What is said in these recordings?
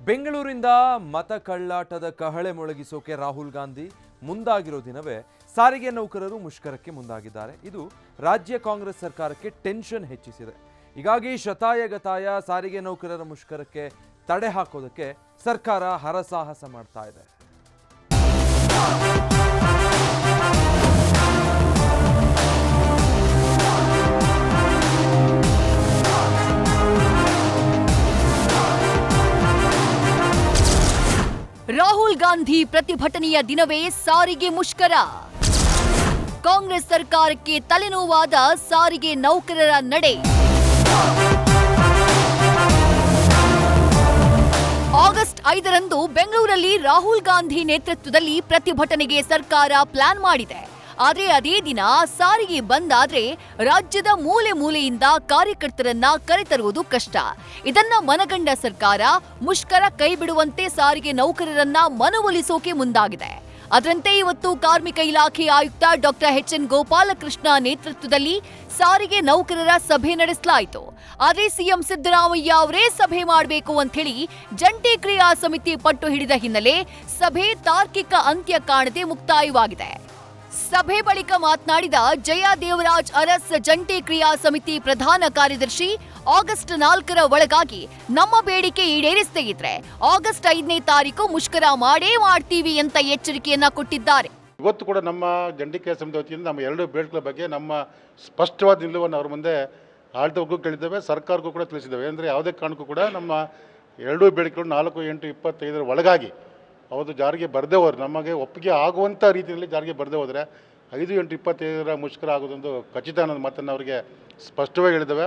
ಬೆಂಗಳೂರಿಂದ ಮತ ಕಳ್ಳಾಟದ ಕಹಳೆ ಮೊಳಗಿಸೋಕೆ ರಾಹುಲ್ ಗಾಂಧಿ ಮುಂದಾಗಿರೋ ದಿನವೇ ಸಾರಿಗೆ ನೌಕರರು ಮುಷ್ಕರಕ್ಕೆ ಮುಂದಾಗಿದ್ದಾರೆ. ಇದು ರಾಜ್ಯ ಕಾಂಗ್ರೆಸ್ ಸರ್ಕಾರಕ್ಕೆ ಟೆನ್ಷನ್ ಹೆಚ್ಚಿಸಿದೆ. ಹೀಗಾಗಿ ಶತಾಯಗತಾಯ ಸಾರಿಗೆ ನೌಕರರ ಮುಷ್ಕರಕ್ಕೆ ತಡೆ ಹಾಕೋದಕ್ಕೆ ಸರ್ಕಾರ ಹರಸಾಹಸ ಮಾಡ್ತಾ ಇದೆ. ರಾಹುಲ್ ಗಾಂಧಿ ಪ್ರತಿಭಟನೆಯ ದಿನವೇ ಸಾರಿಗೆ ಮುಷ್ಕರ. ಕಾಂಗ್ರೆಸ್ ಸರ್ಕಾರಕ್ಕೆ ತಲೆನೋವಾದ ಸಾರಿಗೆ ನೌಕರರ ನಡೆ. ಆಗಸ್ಟ್ 5ರಂದು ಬೆಂಗಳೂರಲ್ಲಿ ರಾಹುಲ್ ಗಾಂಧಿ ನೇತೃತ್ವದಲ್ಲಿ ಪ್ರತಿಭಟನೆಗೆ ಸರ್ಕಾರ ಪ್ಲಾನ್ ಮಾಡಿದೆ. ಆದರೆ ಅದೇ ದಿನ ಸಾರಿಗೆ ಬಂದ್ ಆದ್ರೆ ರಾಜ್ಯದ ಮೂಲೆ ಮೂಲೆಯಿಂದ ಕಾರ್ಯಕರ್ತರನ್ನ ಕರೆತರುವುದು ಕಷ್ಟ. ಇದನ್ನ ಮನಗಂಡ ಸರ್ಕಾರ ಮುಷ್ಕರ ಕೈಬಿಡುವಂತೆ ಸಾರಿಗೆ ನೌಕರರನ್ನ ಮನವೊಲಿಸೋಕೆ ಮುಂದಾಗಿದೆ. ಅದರಂತೆ ಇವತ್ತು ಕಾರ್ಮಿಕ ಇಲಾಖೆ ಆಯುಕ್ತ ಡಾಕ್ಟರ್ ಎಚ್.ಎನ್. ಗೋಪಾಲಕೃಷ್ಣ ನೇತೃತ್ವದಲ್ಲಿ ಸಾರಿಗೆ ನೌಕರರ ಸಭೆ ನಡೆಸಲಾಯಿತು. ಆದರೆ ಸಿಎಂ ಸಿದ್ದರಾಮಯ್ಯ ಅವರೇ ಸಭೆ ಮಾಡಬೇಕು ಅಂತ ಹೇಳಿ ಜಂಟಿ ಕ್ರಿಯಾ ಸಮಿತಿ ಪಟ್ಟು ಹಿಡಿದ ಹಿನ್ನೆಲೆ ಸಭೆ ತಾರ್ಕಿಕ ಅಂತ್ಯ ಕಾಣದೆ ಮುಕ್ತಾಯವಾಗಿದೆ. ಸಭೆ ಬಳಿಕ ಮಾತನಾಡಿದ ಜಯ ದೇವರಾಜ್ ಅರಸ್, ಜಂಟಿ ಕ್ರಿಯಾ ಸಮಿತಿ ಪ್ರಧಾನ ಕಾರ್ಯದರ್ಶಿ, ಆಗಸ್ಟ್ 4ರ ಒಳಗಾಗಿ ನಮ್ಮ ಬೇಡಿಕೆ ಈಡೇರಿಸದೇ ಇದ್ರೆ ಆಗಸ್ಟ್ 5ನೇ ತಾರೀಕು ಮುಷ್ಕರ ಮಾಡೇ ಮಾಡ್ತೀವಿ ಅಂತ ಎಚ್ಚರಿಕೆಯನ್ನ ಕೊಟ್ಟಿದ್ದಾರೆ. ಇವತ್ತು ಕೂಡ ನಮ್ಮ ಜಂಟಿ ಕ್ರಿಯಾ ಸಮಿತಿ ವತಿಯಿಂದ ನಮ್ಮ ಎರಡು ಬೇಡಿಕೆಗಳ ಬಗ್ಗೆ ನಮ್ಮ ಸ್ಪಷ್ಟವಾದ ನಿಲುವನ್ನು ಅವ್ರ ಮುಂದೆ ಆಡಳಿತಕ್ಕೂ ಕೇಳಿದ್ದೇವೆ, ಸರ್ಕಾರಕ್ಕೂ ಕೂಡ ತಿಳಿಸಿದ್ದೇವೆ. ಅಂದರೆ ಯಾವುದೇ ಕಾರಣಕ್ಕೂ ಕೂಡ ನಮ್ಮ ಎರಡೂ ಬೇಡಿಕೆಗಳು 4/8/25 ಒಳಗಾಗಿ ಅವತ್ತು ಜಾರಿಗೆ ಬರದೇ ಹೋದ್ರೆ, ನಮಗೆ ಒಪ್ಪಿಗೆ ಆಗುವಂಥ ರೀತಿಯಲ್ಲಿ ಜಾರಿಗೆ ಬರದೇ ಹೋದರೆ 5/8/25 ಮುಷ್ಕರ ಆಗೋದೊಂದು ಖಚಿತ ಅನ್ನೋದು ಮಾತನ್ನು ಅವರಿಗೆ ಸ್ಪಷ್ಟವಾಗಿ ಹೇಳಿದ್ದೇವೆ.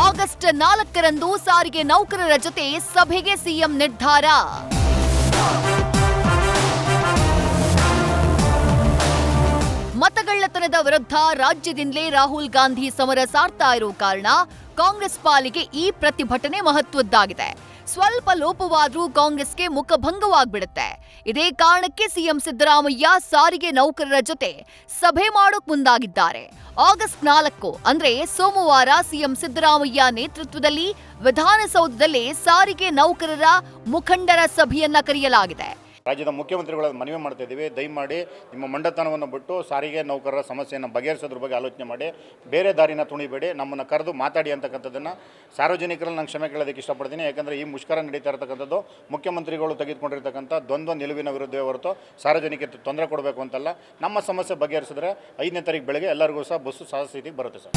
ಆಗಸ್ಟ್ 4ರಂದು ಸಾರಿಗೆ ನೌಕರರ ಜೊತೆ ಸಭೆಗೆ ಸಿಎಂ ನಿರ್ಧಾರ. ಮತಗಳ್ಳತನದ ವಿರುದ್ಧ ರಾಜ್ಯದಿಂದಲೇ ರಾಹುಲ್ ಗಾಂಧಿ ಸಮರ ಸಾರ್ತಾ ಇರೋ ಕಾರಣ ಕಾಂಗ್ರೆಸ್ ಪಾಲಿಗೆ ಈ ಪ್ರತಿಭಟನೆ ಮಹತ್ವದ್ದಾಗಿದೆ. ಸ್ವಲ್ಪ ಲೋಪವಾದ್ರೂ ಕಾಂಗ್ರೆಸ್ಗೆ ಮುಖಭಂಗವಾಗ್ಬಿಡುತ್ತೆ. ಇದೇ ಕಾರಣಕ್ಕೆ ಸಿಎಂ ಸಿದ್ದರಾಮಯ್ಯ ಸಾರಿಗೆ ನೌಕರರ ಜೊತೆ ಸಭೆ ಮಾಡೋಕ್ ಮುಂದಾಗಿದ್ದಾರೆ. ಆಗಸ್ಟ್ 4 ಅಂದ್ರೆ ಸೋಮವಾರ ಸಿಎಂ ಸಿದ್ದರಾಮಯ್ಯ ನೇತೃತ್ವದಲ್ಲಿ ವಿಧಾನಸೌಧದಲ್ಲಿ ಸಾರಿಗೆ ನೌಕರರ ಮುಖಂಡರ ಸಭೆಯನ್ನ ಕರೆಯಲಾಗಿದೆ. ರಾಜ್ಯದ ಮುಖ್ಯಮಂತ್ರಿಗಳ ಮನವಿ ಮಾಡ್ತಾ ಇದ್ದೀವಿ, ದಯಮಾಡಿ ನಿಮ್ಮ ಮಂಡತನವನ್ನು ಬಿಟ್ಟು ಸಾರಿಗೆ ನೌಕರರ ಸಮಸ್ಯೆಯನ್ನು ಬಗೆಹರಿಸೋದ್ರ ಬಗ್ಗೆ ಆಲೋಚನೆ ಮಾಡಿ, ಬೇರೆ ದಾರಿನ ತುಣಿಬೇಡಿ, ನಮ್ಮನ್ನು ಕರೆದು ಮಾತಾಡಿ ಅಂತಕ್ಕಂಥದ್ದನ್ನು ಸಾರ್ವಜನಿಕರಲ್ಲಿ ನಾನು ಕ್ಷಮೆ ಕೇಳೋದಕ್ಕೆ ಇಷ್ಟಪಡ್ತೀನಿ. ಯಾಕಂದರೆ ಈ ಮುಷ್ಕರ ನಡೀತಾ ಇರತಕ್ಕಂಥದ್ದು ಮುಖ್ಯಮಂತ್ರಿಗಳು ತೆಗೆದುಕೊಂಡಿರ್ತಕ್ಕಂಥ ದ್ವಂದ್ವ ನಿಲುವಿನ ವಿರುದ್ಧವೇ ಹೊರತು ಸಾರ್ವಜನಿಕರಿಗೆ ತೊಂದರೆ ಕೊಡಬೇಕು ಅಂತಲ್ಲ. ನಮ್ಮ ಸಮಸ್ಯೆ ಬಗೆಹರಿಸಿದ್ರೆ 5ನೇ ತಾರೀಕು ಬೆಳಗ್ಗೆ ಎಲ್ಲರಿಗೂ ಸಹ ಬಸ್ಸು ಸಹ ಸ್ಥಿತಿಗೆ ಬರುತ್ತೆ ಸರ್.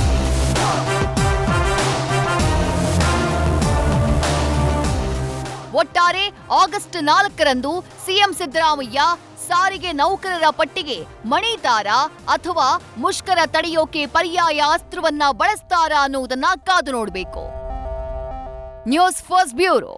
ಒಟ್ಟಾರೆ ಆಗಸ್ಟ್ 4ರಂದು ಸಿಎಂ ಸಿದ್ದರಾಮಯ್ಯ ಸಾರಿಗೆ ನೌಕರರ ಪಟ್ಟಿಗೆ ಮಣಿತಾರಾ ಅಥವಾ ಮುಷ್ಕರ ತಡೆಯೋಕೆ ಪರ್ಯಾಯ ಅಸ್ತ್ರವನ್ನ ಬಳಸ್ತಾರಾ ಅನ್ನುವುದನ್ನ ಕಾದು ನೋಡಬೇಕು. News first bureau.